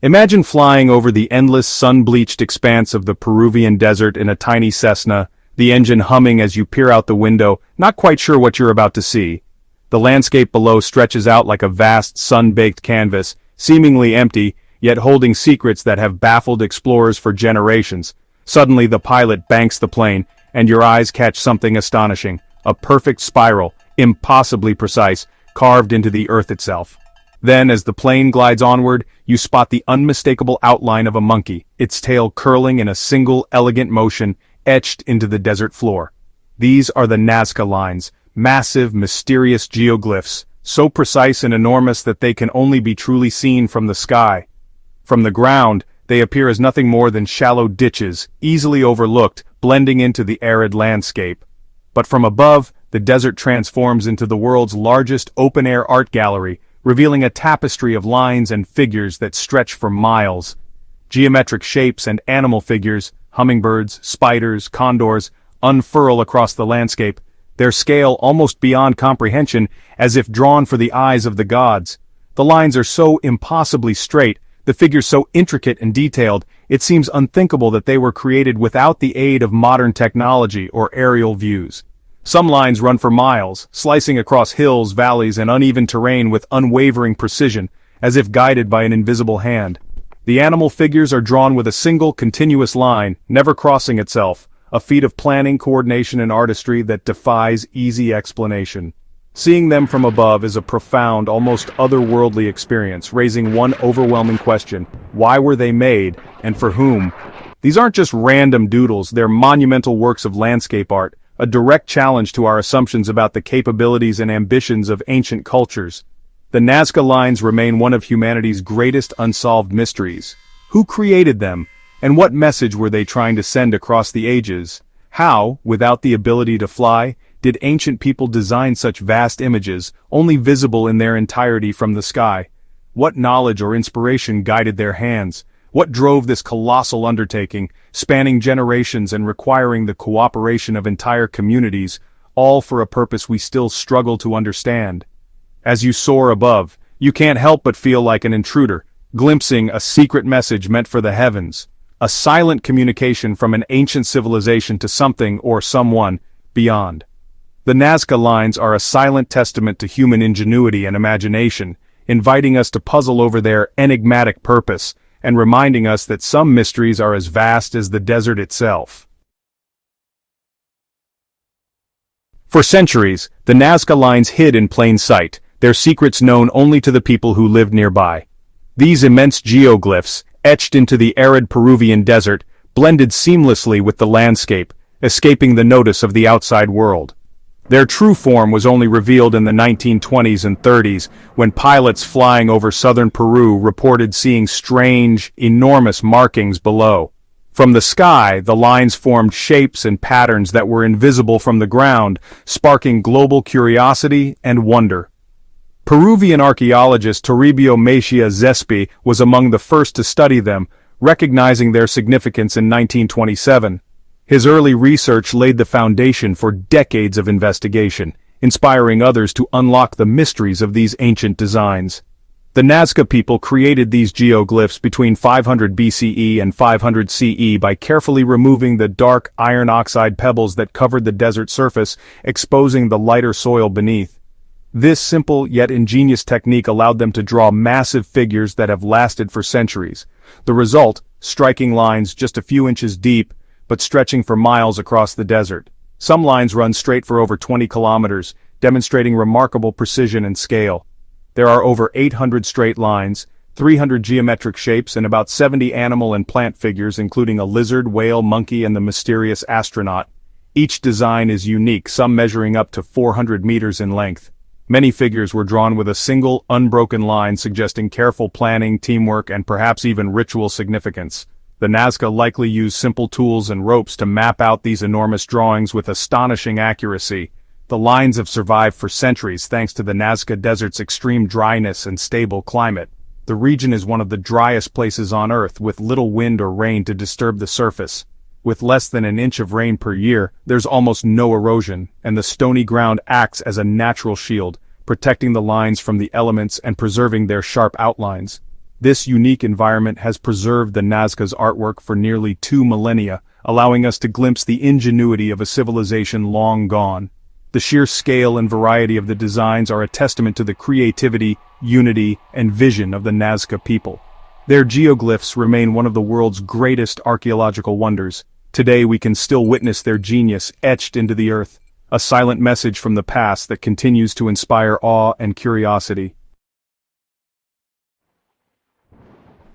Imagine flying over the endless sun-bleached expanse of the Peruvian desert in a tiny Cessna, the engine humming as you peer out the window, not quite sure what you're about to see. The landscape below stretches out like a vast sun-baked canvas, seemingly empty, yet holding secrets that have baffled explorers for generations. Suddenly the pilot banks the plane, and your eyes catch something astonishing. A perfect spiral, impossibly precise, carved into the earth itself. Then, as the plane glides onward, you spot the unmistakable outline of a monkey, its tail curling in a single elegant motion, etched into the desert floor. These are the Nazca Lines, massive, mysterious geoglyphs, so precise and enormous that they can only be truly seen from the sky. From the ground, they appear as nothing more than shallow ditches, easily overlooked, blending into the arid landscape. But from above, the desert transforms into the world's largest open-air art gallery, revealing a tapestry of lines and figures that stretch for miles. Geometric shapes and animal figures, hummingbirds, spiders, condors, unfurl across the landscape, their scale almost beyond comprehension, as if drawn for the eyes of the gods. The lines are so impossibly straight, the figures so intricate and detailed, it seems unthinkable that they were created without the aid of modern technology or aerial views. Some lines run for miles, slicing across hills, valleys, and uneven terrain with unwavering precision, as if guided by an invisible hand. The animal figures are drawn with a single, continuous line, never crossing itself, a feat of planning, coordination, and artistry that defies easy explanation. Seeing them from above is a profound, almost otherworldly experience, raising one overwhelming question: why were they made, and for whom? These aren't just random doodles, they're monumental works of landscape art, a direct challenge to our assumptions about the capabilities and ambitions of ancient cultures. The Nazca Lines remain one of humanity's greatest unsolved mysteries. Who created them, and what message were they trying to send across the ages? How, without the ability to fly, did ancient people design such vast images, only visible in their entirety from the sky? What knowledge or inspiration guided their hands? What drove this colossal undertaking, spanning generations and requiring the cooperation of entire communities, all for a purpose we still struggle to understand? As you soar above, you can't help but feel like an intruder, glimpsing a secret message meant for the heavens, a silent communication from an ancient civilization to something or someone beyond. The Nazca Lines are a silent testament to human ingenuity and imagination, inviting us to puzzle over their enigmatic purpose, and reminding us that some mysteries are as vast as the desert itself. For centuries, the Nazca Lines hid in plain sight, their secrets known only to the people who lived nearby. These immense geoglyphs, etched into the arid Peruvian desert, blended seamlessly with the landscape, escaping the notice of the outside world. Their true form was only revealed in the 1920s and 30s, when pilots flying over southern Peru reported seeing strange, enormous markings below. From the sky, the lines formed shapes and patterns that were invisible from the ground, sparking global curiosity and wonder. Peruvian archaeologist Toribio Mejia Zespi was among the first to study them, recognizing their significance in 1927. His early research laid the foundation for decades of investigation, inspiring others to unlock the mysteries of these ancient designs. The Nazca people created these geoglyphs between 500 BCE and 500 CE by carefully removing the dark iron oxide pebbles that covered the desert surface, exposing the lighter soil beneath. This simple yet ingenious technique allowed them to draw massive figures that have lasted for centuries. The result, striking lines just a few inches deep, but stretching for miles across the desert. Some lines run straight for over 20 kilometers, demonstrating remarkable precision and scale. There are over 800 straight lines, 300 geometric shapes, and about 70 animal and plant figures, including a lizard, whale, monkey, and the mysterious astronaut. Each design is unique, some measuring up to 400 meters in length. Many figures were drawn with a single, unbroken line, suggesting careful planning, teamwork, and perhaps even ritual significance. The Nazca likely used simple tools and ropes to map out these enormous drawings with astonishing accuracy. The lines have survived for centuries thanks to the Nazca Desert's extreme dryness and stable climate. The region is one of the driest places on Earth, with little wind or rain to disturb the surface. With less than an inch of rain per year, there's almost no erosion, and the stony ground acts as a natural shield, protecting the lines from the elements and preserving their sharp outlines. This unique environment has preserved the Nazca's artwork for nearly 2 millennia, allowing us to glimpse the ingenuity of a civilization long gone. The sheer scale and variety of the designs are a testament to the creativity, unity, and vision of the Nazca people. Their geoglyphs remain one of the world's greatest archaeological wonders. Today we can still witness their genius etched into the earth, a silent message from the past that continues to inspire awe and curiosity.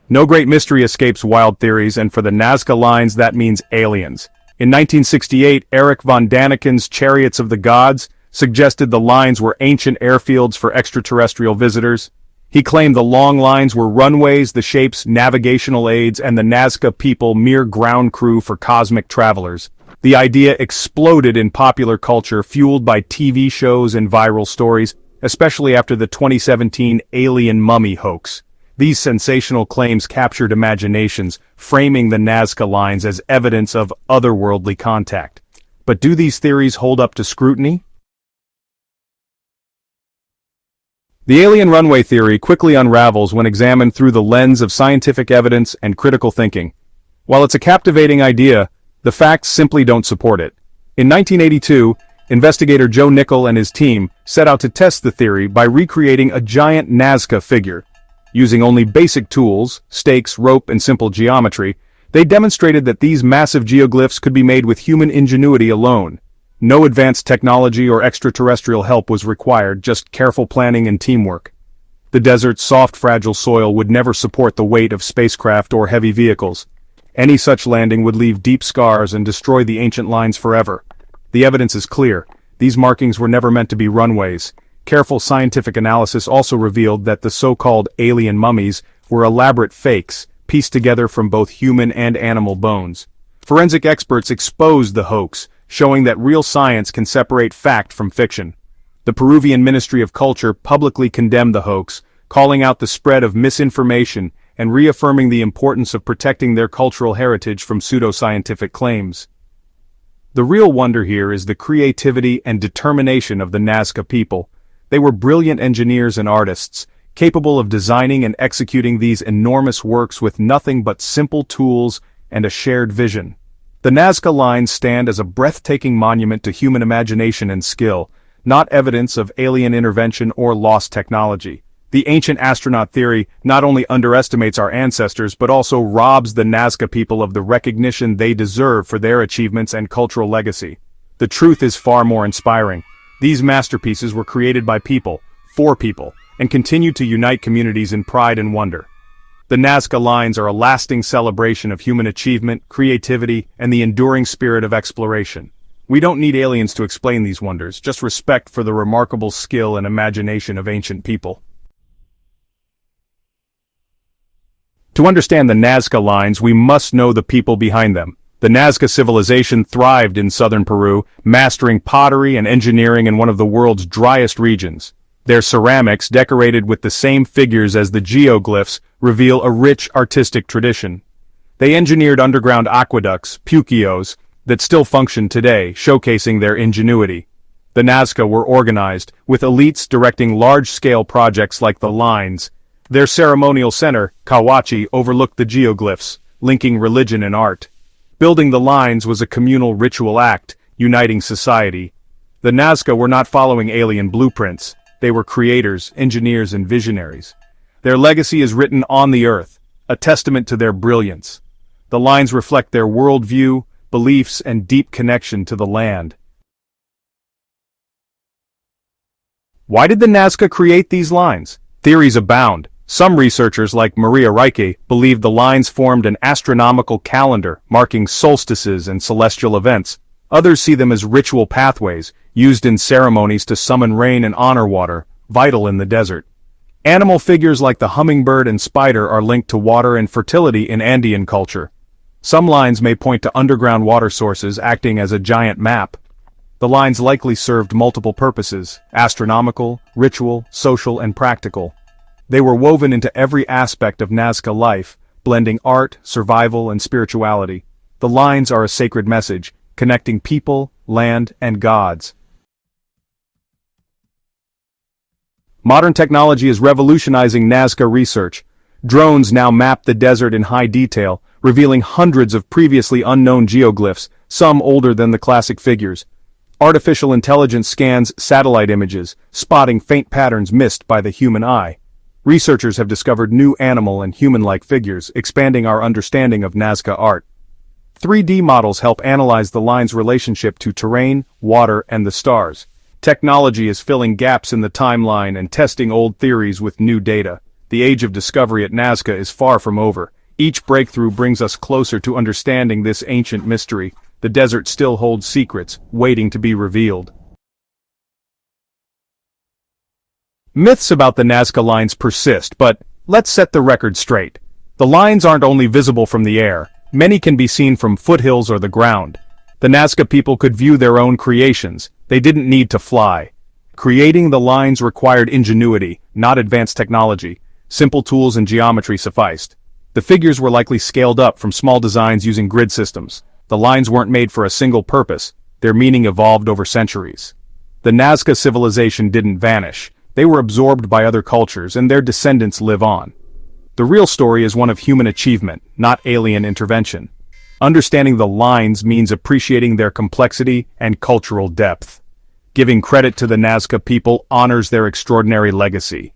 No great mystery escapes wild theories, and for the Nazca Lines that means aliens. In 1968, Erich von Daniken's Chariots of the Gods suggested the lines were ancient airfields for extraterrestrial visitors. He claimed the long lines were runways, the shapes navigational aids, and the Nazca people mere ground crew for cosmic travelers. The idea exploded in popular culture, fueled by TV shows and viral stories, especially after the 2017 alien mummy hoax. These sensational claims captured imaginations, framing the Nazca Lines as evidence of otherworldly contact. But do these theories hold up to scrutiny? The alien runway theory quickly unravels when examined through the lens of scientific evidence and critical thinking. While it's a captivating idea, the facts simply don't support it. In 1982, investigator Joe Nickell and his team set out to test the theory by recreating a giant Nazca figure. Using only basic tools, stakes, rope, and simple geometry, they demonstrated that these massive geoglyphs could be made with human ingenuity alone. No advanced technology or extraterrestrial help was required, just careful planning and teamwork. The desert's soft, fragile soil would never support the weight of spacecraft or heavy vehicles. Any such landing would leave deep scars and destroy the ancient lines forever. The evidence is clear. These markings were never meant to be runways. Careful scientific analysis also revealed that the so-called alien mummies were elaborate fakes, pieced together from both human and animal bones. Forensic experts exposed the hoax, showing that real science can separate fact from fiction. The Peruvian Ministry of Culture publicly condemned the hoax, calling out the spread of misinformation and reaffirming the importance of protecting their cultural heritage from pseudoscientific claims. The real wonder here is the creativity and determination of the Nazca people. They were brilliant engineers and artists, capable of designing and executing these enormous works with nothing but simple tools and a shared vision. The Nazca Lines stand as a breathtaking monument to human imagination and skill, not evidence of alien intervention or lost technology. The ancient astronaut theory not only underestimates our ancestors but also robs the Nazca people of the recognition they deserve for their achievements and cultural legacy. The truth is far more inspiring. These masterpieces were created by people, for people, and continue to unite communities in pride and wonder. The Nazca Lines are a lasting celebration of human achievement, creativity, and the enduring spirit of exploration. We don't need aliens to explain these wonders, just respect for the remarkable skill and imagination of ancient people. To understand the Nazca Lines, we must know the people behind them. The Nazca civilization thrived in southern Peru, mastering pottery and engineering in one of the world's driest regions. Their ceramics, decorated with the same figures as the geoglyphs, reveal a rich artistic tradition. They engineered underground aqueducts, puquios, that still function today, showcasing their ingenuity. The Nazca were organized, with elites directing large-scale projects like the lines. Their ceremonial center, Kawachi, overlooked the geoglyphs, linking religion and art. Building the lines was a communal ritual act, uniting society. The Nazca were not following alien blueprints. They were creators, engineers, and visionaries. Their legacy is written on the earth, a testament to their brilliance. The lines reflect their worldview, beliefs, and deep connection to the land. Why did the Nazca create these lines? Theories abound. Some researchers, like Maria Reiche, believe the lines formed an astronomical calendar, marking solstices and celestial events. Others see them as ritual pathways, used in ceremonies to summon rain and honor water, vital in the desert. Animal figures like the hummingbird and spider are linked to water and fertility in Andean culture. Some lines may point to underground water sources acting as a giant map. The lines likely served multiple purposes: astronomical, ritual, social, and practical. They were woven into every aspect of Nazca life, blending art, survival, and spirituality. The lines are a sacred message, connecting people, land, and gods. Modern technology is revolutionizing Nazca research. Drones now map the desert in high detail, revealing hundreds of previously unknown geoglyphs, some older than the classic figures. Artificial intelligence scans satellite images, spotting faint patterns missed by the human eye. Researchers have discovered new animal and human-like figures, expanding our understanding of Nazca art. 3D models help analyze the line's relationship to terrain, water, and the stars. Technology is filling gaps in the timeline and testing old theories with new data. The age of discovery at Nazca is far from over. Each breakthrough brings us closer to understanding this ancient mystery. The desert still holds secrets, waiting to be revealed. Myths about the Nazca Lines persist, but let's set the record straight. The lines aren't only visible from the air. Many can be seen from foothills or the ground. The Nazca people could view their own creations. They didn't need to fly. Creating the lines required ingenuity, not advanced technology. Simple tools and geometry sufficed. The figures were likely scaled up from small designs using grid systems. The lines weren't made for a single purpose. Their meaning evolved over centuries. The Nazca civilization didn't vanish. They were absorbed by other cultures, and their descendants live on. The real story is one of human achievement, not alien intervention. Understanding the lines means appreciating their complexity and cultural depth. Giving credit to the Nazca people honors their extraordinary legacy.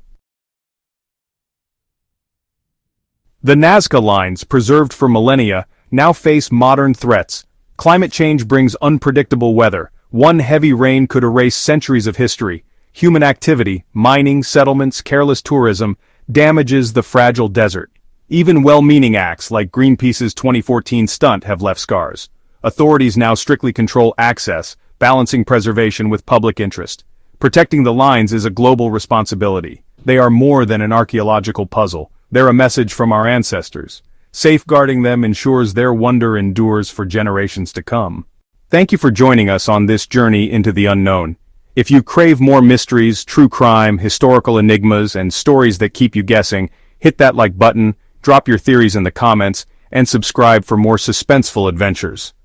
The Nazca Lines, preserved for millennia, now face modern threats. Climate change brings unpredictable weather. One heavy rain could erase centuries of history. Human activity, mining, settlements, careless tourism, damages the fragile desert. Even well-meaning acts like Greenpeace's 2014 stunt have left scars. Authorities now strictly control access, balancing preservation with public interest. Protecting the lines is a global responsibility. They are more than an archaeological puzzle. They're a message from our ancestors. Safeguarding them ensures their wonder endures for generations to come. Thank you for joining us on this journey into the unknown. If you crave more mysteries, true crime, historical enigmas, and stories that keep you guessing, hit that like button, drop your theories in the comments, and subscribe for more suspenseful adventures.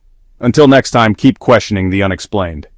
Until next time, keep questioning the unexplained.